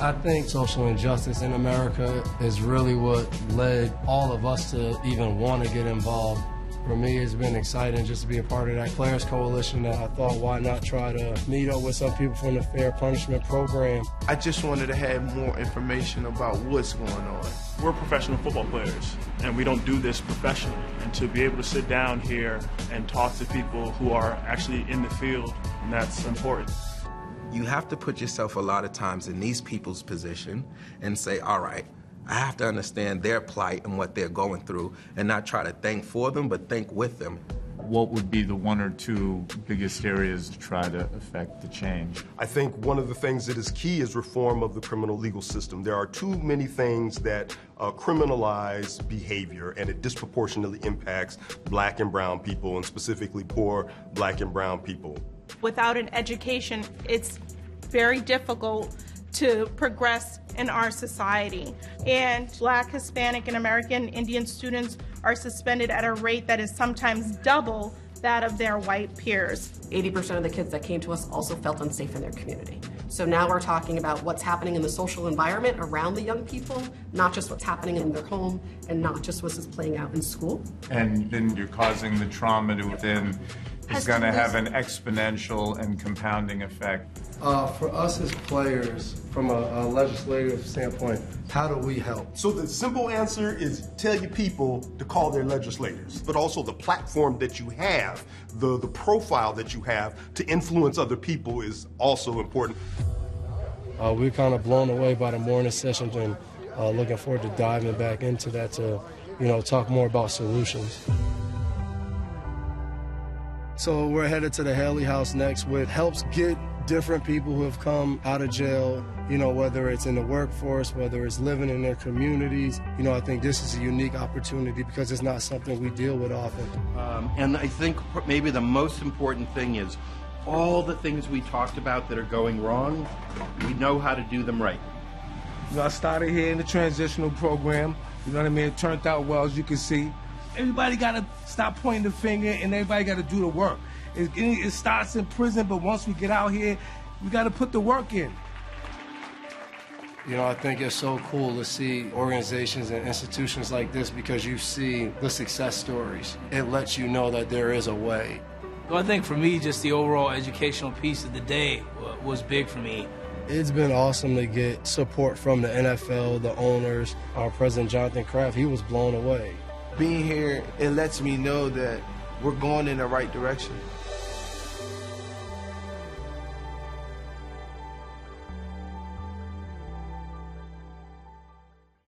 I think social injustice in America is really what led all of us to even want to get involved. For me, it's been exciting just to be a part of that Players Coalition, that I thought, why not try to meet up with some people from the Fair Punishment Program. I just wanted to have more information about what's going on. We're professional football players, and we don't do this professionally. And to be able to sit down here and talk to people who are actually in the field, and that's important. You have to put yourself a lot of times in these people's position and say, all right, I have to understand their plight and what they're going through, and not try to think for them, but think with them. What would be the one or two biggest areas to try to affect the change? I think one of the things that is key is reform of the criminal legal system. There are too many things that criminalize behavior, and it disproportionately impacts black and brown people, and specifically poor black and brown people. Without an education, it's very difficult to progress in our society. And Black, Hispanic, and American Indian students are suspended at a rate that is sometimes double that of their white peers. 80% of the kids that came to us also felt unsafe in their community. So now we're talking about what's happening in the social environment around the young people, not just what's happening in their home, and not just what's playing out in school. And then you're causing the trauma to within. It's going to have an exponential and compounding effect. For us as players, from a legislative standpoint, how do we help? So the simple answer is tell your people to call their legislators, but also the platform that you have, the profile that you have to influence other people is also important. We're kind of blown away by the morning sessions, and looking forward to diving back into that to, talk more about solutions. So we're headed to the Haley House next, which helps get different people who have come out of jail, whether it's in the workforce, whether it's living in their communities. I think this is a unique opportunity because it's not something we deal with often. And I think maybe the most important thing is all the things we talked about that are going wrong, we know how to do them right. I started here in the transitional program. You know what I mean? It turned out well, as you can see. Everybody got to stop pointing the finger, and everybody got to do the work. It starts in prison, but once we get out here, we got to put the work in. I think it's so cool to see organizations and institutions like this because you see the success stories. It lets you know that there is a way. Well, I think for me, just the overall educational piece of the day was big for me. It's been awesome to get support from the NFL, the owners. Our president, Jonathan Kraft, he was blown away. Being here, it lets me know that we're going in the right direction.